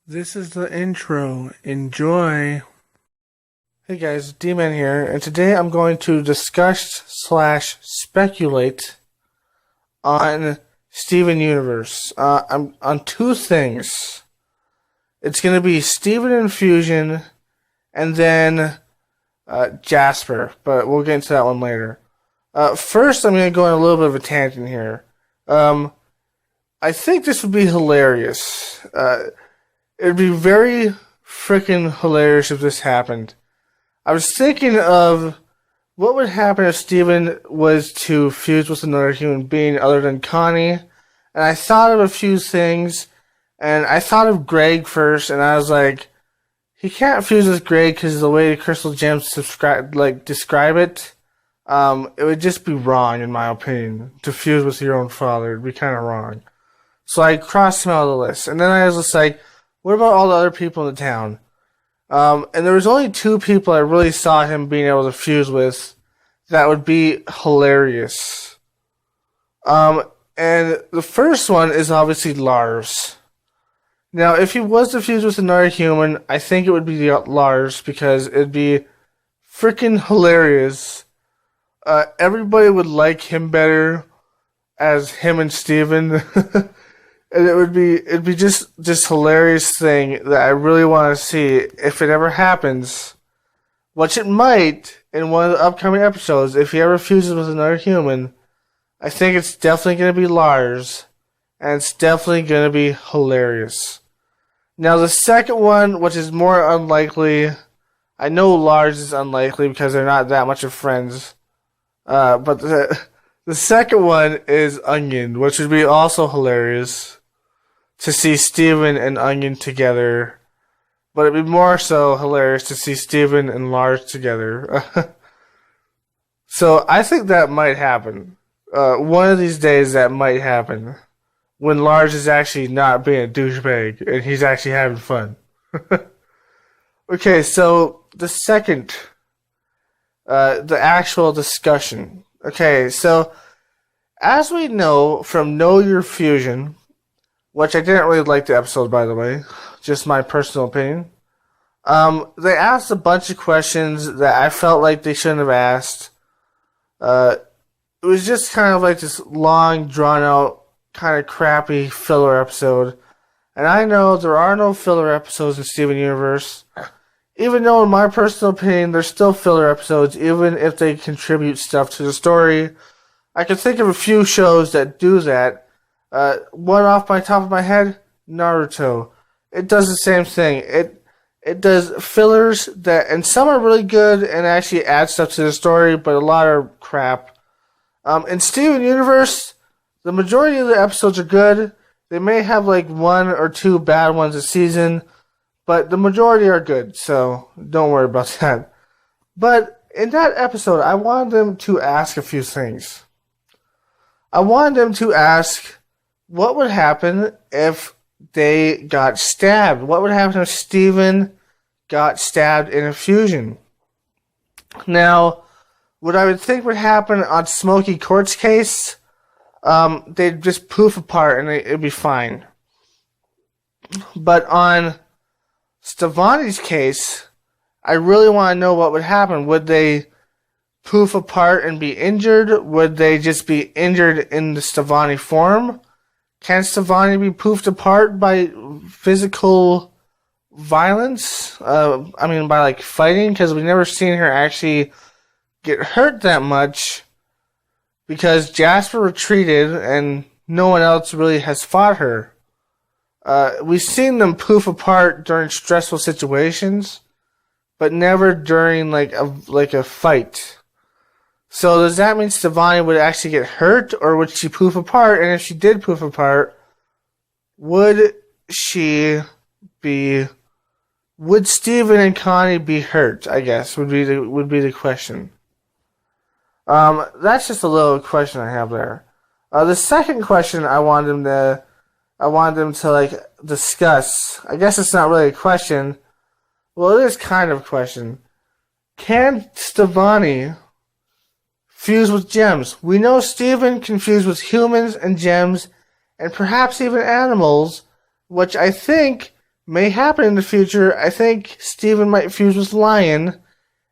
This is the intro. Enjoy. Hey guys, D-Man here, and today I'm going to discuss slash speculate on Steven Universe. I'm on two things. It's going to be Steven Infusion and then Jasper, but we'll get into that one later. First, I'm going to go on a little bit of a tangent here. I think this would be hilarious. It'd be very freaking hilarious if this happened. I was thinking of what would happen if Steven was to fuse with another human being other than Connie. And I thought of a few things. And I thought of Greg first. And I was like, he can't fuse with Greg because the way the Crystal Gems describe it, it would just be wrong, in my opinion, to fuse with your own father. It'd be kind of wrong. So I crossed him out of the list. And then I was just like, what about all the other people in the town? And there was only two people I really saw him being able to fuse with that would be hilarious. And the first one is obviously Lars. Now, if he was to fuse with another human, I think it would be Lars because it'd be freaking hilarious. Everybody would like him better as him and Steven. And it'd be just hilarious thing that I really want to see if it ever happens, which it might in one of the upcoming episodes. If he ever fuses with another human, I think it's definitely going to be Lars, and it's definitely going to be hilarious. Now the second one, which is more unlikely, I know Lars is unlikely because they're not that much of friends, but the second one is Onion, which would be also hilarious to see Steven and Onion together. But it'd be more so hilarious to see Steven and Lars together. So I think that might happen. One of these days that might happen. When Lars is actually not being a douchebag and he's actually having fun. Okay, so the second, the actual discussion. Okay, so as we know from Know Your Fusion, which I didn't really like the episode, by the way, just my personal opinion. They asked a bunch of questions that I felt like they shouldn't have asked. It was just kind of like this long, drawn-out, kind of crappy filler episode. And I know there are no filler episodes in Steven Universe. Even though, in my personal opinion, there's still filler episodes, even if they contribute stuff to the story. I can think of a few shows that do that. One off my top of my head, Naruto. It does the same thing. It does fillers that, and some are really good and actually add stuff to the story, but a lot are crap. In Steven Universe, the majority of the episodes are good. They may have like one or two bad ones a season, but the majority are good, so don't worry about that. But in that episode, I wanted them to ask a few things. I wanted them to ask, what would happen if they got stabbed? What would happen if Steven got stabbed in a fusion? Now, what I would think would happen on Smokey Court's case, they'd just poof apart and it'd be fine. But on Stevani's case, I really want to know what would happen. Would they poof apart and be injured? Would they just be injured in the Stevani form? Can Stevani be poofed apart by physical violence? By like fighting, because we've never seen her actually get hurt that much because Jasper retreated and no one else really has fought her. We've seen them poof apart during stressful situations, but never during like a fight. So does that mean Stevani would actually get hurt, or would she poof apart? And if she did poof apart, would Steven and Connie be hurt? I guess would be the question. That's just a little question I have there. The second question I wanted them to like discuss. I guess it's not really a question. Well, it is kind of a question. Can Stevani fuse with gems? We know Steven can fuse with humans and gems, and perhaps even animals, which I think may happen in the future. I think Steven might fuse with Lion,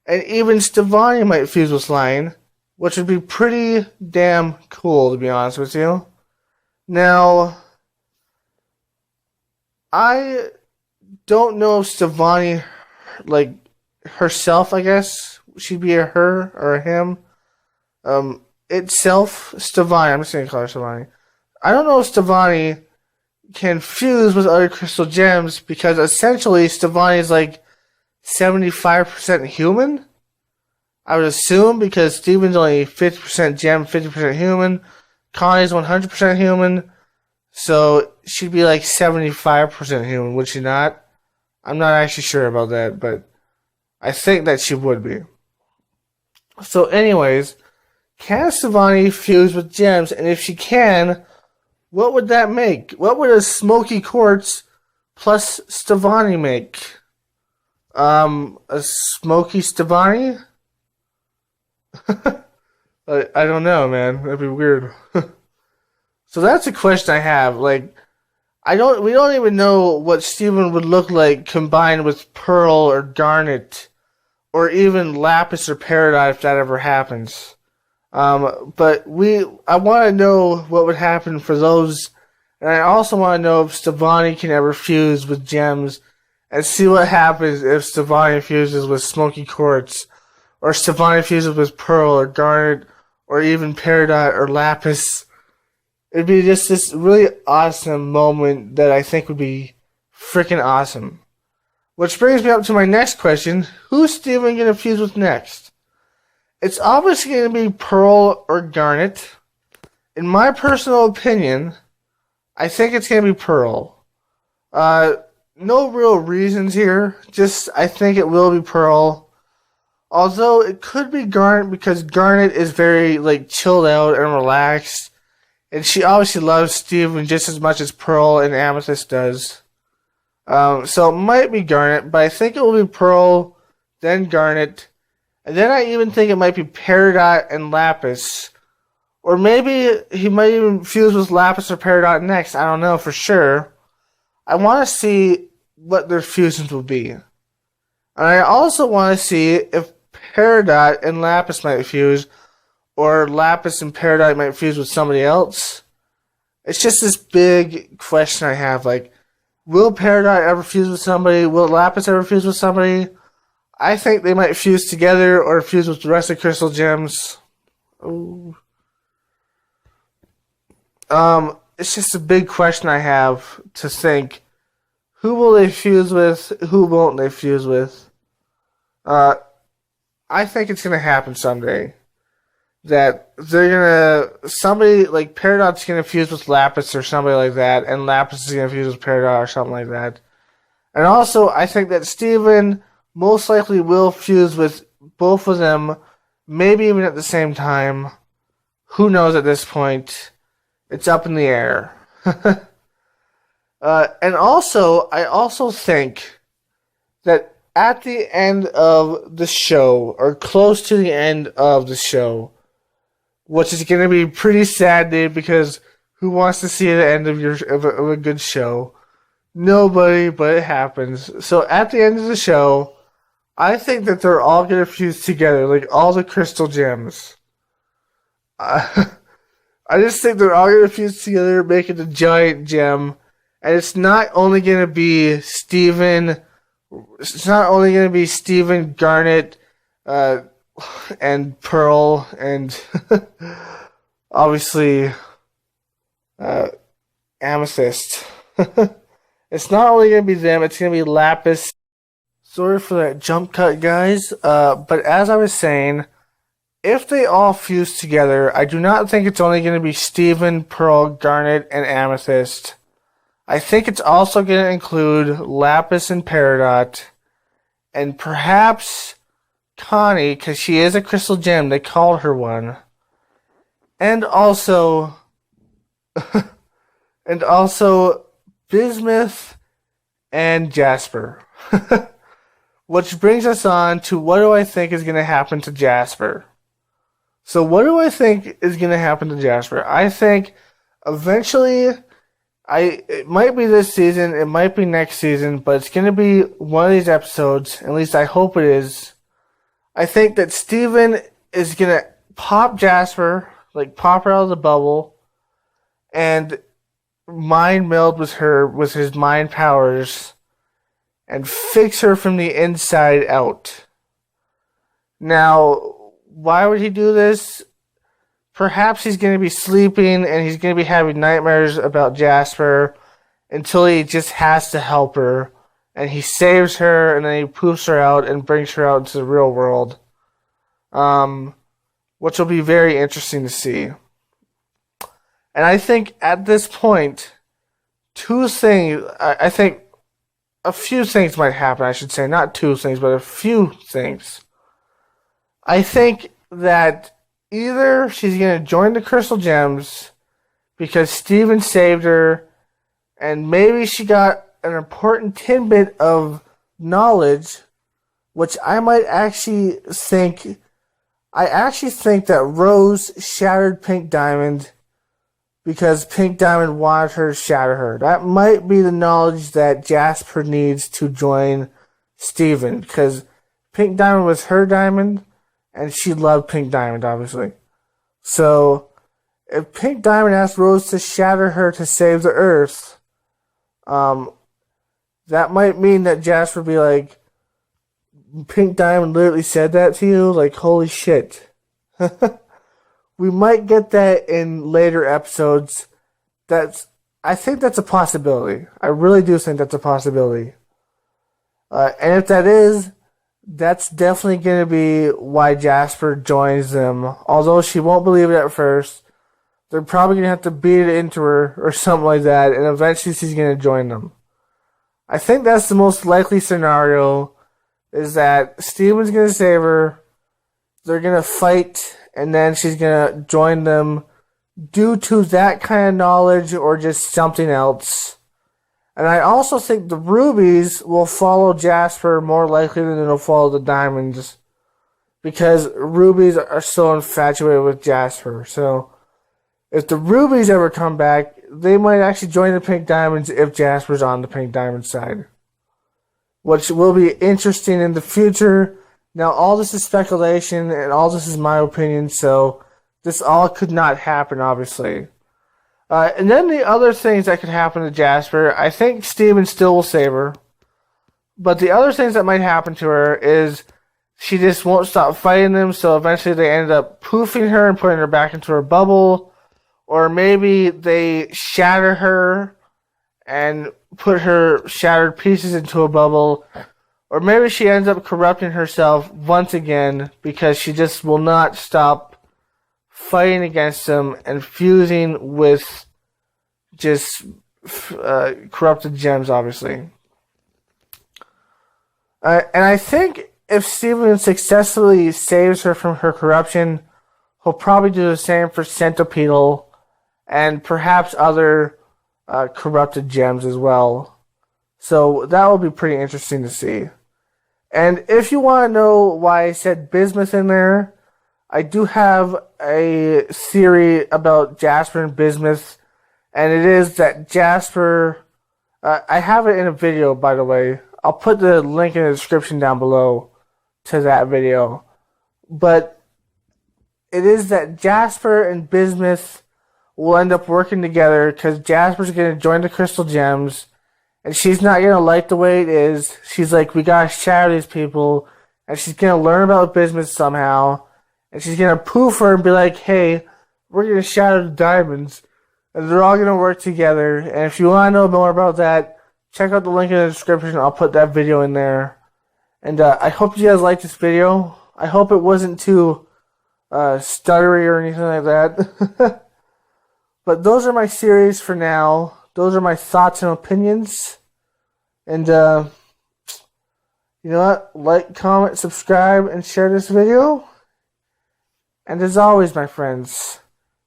and even Stevonnie might fuse with Lion, which would be pretty damn cool, to be honest with you. Now, I don't know if Stevonnie, like, herself, I guess, she'd be a her or a him. Itself, Stevonnie, I'm just going to call her Stevonnie. I don't know if Stevonnie can fuse with other crystal gems because essentially Stevonnie is like 75% human. I would assume because Steven's only 50% gem, 50% human. Connie's 100% human. So she'd be like 75% human, would she not? I'm not actually sure about that, but I think that she would be. So anyways, can Stevonnie fuse with gems? And if she can, what would that make? What would a smoky quartz plus Stevonnie make? A smoky Stevonnie? I don't know, man. That'd be weird. So that's a question I have. Like, we don't even know what Steven would look like combined with Pearl or Garnet, or even Lapis or Peridot if that ever happens. But I want to know what would happen for those, and I also want to know if Stevonnie can ever fuse with gems, and see what happens if Stevonnie fuses with Smoky Quartz, or Stevonnie fuses with Pearl or Garnet, or even Peridot or Lapis. It'd be just this really awesome moment that I think would be freaking awesome. Which brings me up to my next question. Who's Steven going to fuse with next? It's obviously going to be Pearl or Garnet. In my personal opinion, I think it's going to be Pearl. No real reasons here. Just, I think it will be Pearl. Although, it could be Garnet because Garnet is very, like, chilled out and relaxed. And she obviously loves Steven just as much as Pearl and Amethyst does. So it might be Garnet, but I think it will be Pearl, then Garnet, and then I even think it might be Peridot and Lapis. Or maybe he might even fuse with Lapis or Peridot next. I don't know for sure. I want to see what their fusions will be. And I also want to see if Peridot and Lapis might fuse, or Lapis and Peridot might fuse with somebody else. It's just this big question I have, like, will Peridot ever fuse with somebody? Will Lapis ever fuse with somebody? I think they might fuse together or fuse with the rest of Crystal Gems. Ooh. It's just a big question I have to think. Who will they fuse with? Who won't they fuse with? I think it's going to happen someday. That somebody like Peridot's going to fuse with Lapis or somebody like that, and Lapis is going to fuse with Peridot or something like that. And also, I think that Steven most likely will fuse with both of them, maybe even at the same time. Who knows at this point? It's up in the air. And also, I also think that at the end of the show, or close to the end of the show, which is going to be pretty sad, dude, because who wants to see the end of a good show? Nobody, but it happens. So at the end of the show, I think that they're all going to fuse together, like all the crystal gems. I just think they're all going to fuse together, making a giant gem. And it's not only going to be Steven, Garnet, and Pearl, and obviously Amethyst. It's not only going to be them, it's going to be Lapis. Sorry for that jump cut, guys. But as I was saying, if they all fuse together, I do not think it's only going to be Steven, Pearl, Garnet, and Amethyst. I think it's also going to include Lapis and Peridot, and perhaps Connie, because she is a crystal gem. They called her one. And also, Bismuth and Jasper. Which brings us on to what do I think is going to happen to Jasper. So what do I think is going to happen to Jasper? I think eventually, It might be this season, it might be next season, but it's gonna be one of these episodes. At least I hope it is. I think that Steven is gonna pop Jasper, like pop her out of the bubble, and mind meld with her with his mind powers and fix her from the inside out. Now, why would he do this? Perhaps he's going to be sleeping and he's going to be having nightmares about Jasper until he just has to help her. And he saves her and then he poofs her out and brings her out into the real world. Which will be very interesting to see. And I think at this point, I think a few things might happen, I should say. Not two things, but a few things. I think that either she's going to join the Crystal Gems because Steven saved her, and maybe she got an important tidbit of knowledge, which I might actually think. I actually think that Rose shattered Pink Diamond because Pink Diamond wanted her to shatter her. That might be the knowledge that Jasper needs to join Steven, because Pink Diamond was her diamond, and she loved Pink Diamond, obviously. So, if Pink Diamond asked Rose to shatter her to save the Earth, that might mean that Jasper be like, Pink Diamond literally said that to you? Like, holy shit. We might get that in later episodes. I think that's a possibility. I really do think that's a possibility. And if that is, that's definitely going to be why Jasper joins them. Although she won't believe it at first, they're probably going to have to beat it into her or something like that, and eventually she's going to join them. I think that's the most likely scenario, is that Steven's going to save her, they're going to fight, and then she's going to join them due to that kind of knowledge or just something else. And I also think the rubies will follow Jasper more likely than they'll follow the diamonds, because rubies are so infatuated with Jasper. So if the rubies ever come back, they might actually join the pink diamonds if Jasper's on the pink diamond side, which will be interesting in the future. Now, all this is speculation and all this is my opinion, so this all could not happen, obviously. And then the other things that could happen to Jasper, I think Steven still will save her. But the other things that might happen to her is she just won't stop fighting them, so eventually they end up poofing her and putting her back into her bubble. Or maybe they shatter her and put her shattered pieces into a bubble. Or maybe she ends up corrupting herself once again because she just will not stop fighting against them and fusing with just corrupted gems, obviously. And I think if Steven successfully saves her from her corruption, he'll probably do the same for Centipedal and perhaps other corrupted gems as well. So that will be pretty interesting to see. And if you want to know why I said Bismuth in there, I do have a theory about Jasper and Bismuth, and it is that Jasper, I have it in a video, by the way. I'll put the link in the description down below to that video. But it is that Jasper and Bismuth will end up working together because Jasper's going to join the Crystal Gems, and she's not going to like the way it is. She's like, we got to shatter these people, and she's going to learn about Bismuth somehow. And she's going to poof her and be like, hey, we're going to shatter the diamonds. And they're all going to work together. And if you want to know more about that, check out the link in the description. I'll put that video in there. And I hope you guys liked this video. I hope it wasn't too stuttery or anything like that. But those are my series for now. Those are my thoughts and opinions. And you know what? Like, comment, subscribe, and share this video. And as always, my friends,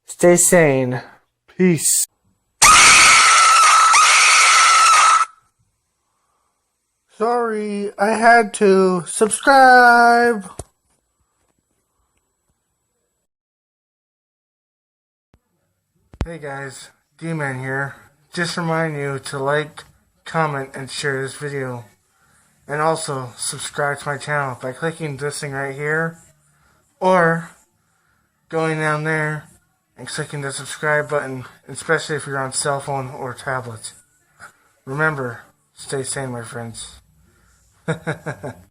stay sane. Peace. Sorry, I had to subscribe. Hey guys, D-Man here. just remind you to like, comment, and share this video. And also, subscribe to my channel by clicking this thing right here, or going down there and clicking the subscribe button, especially if you're on cell phone or tablet. Remember, stay sane, my friends.